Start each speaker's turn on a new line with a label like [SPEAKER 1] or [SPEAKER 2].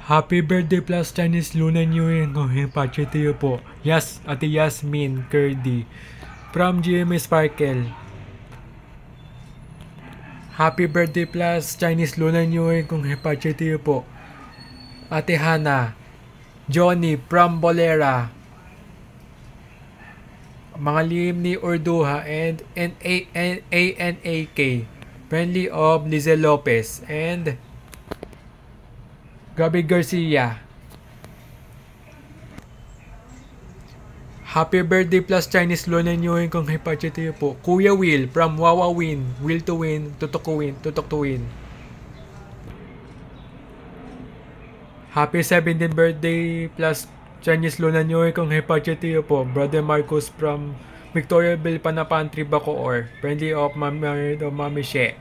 [SPEAKER 1] Happy birthday plus Chinese Lunar New Year kung himpache to you po. Yes, Ate Yasmin Curdy from GMA Sparkle. Happy birthday plus Chinese Lunar New Year kung himpache to you po. Ate Hana Johnny from Bolera. Mga lihim ni Urduha and ANAK friendly of Lizel Lopez and Gabi Garcia. Happy birthday plus Chinese Lunar New Year kung hipache to you po. Kuya Will from Wawa Win, Will to Win, Tutok to Win, Tutok to Win. Happy 17th birthday plus Chinese Lunar New Year kung hipache to you po. Brother Marcos from Victoriaville, Panapantri, Bacoor. Friendly of Mami She.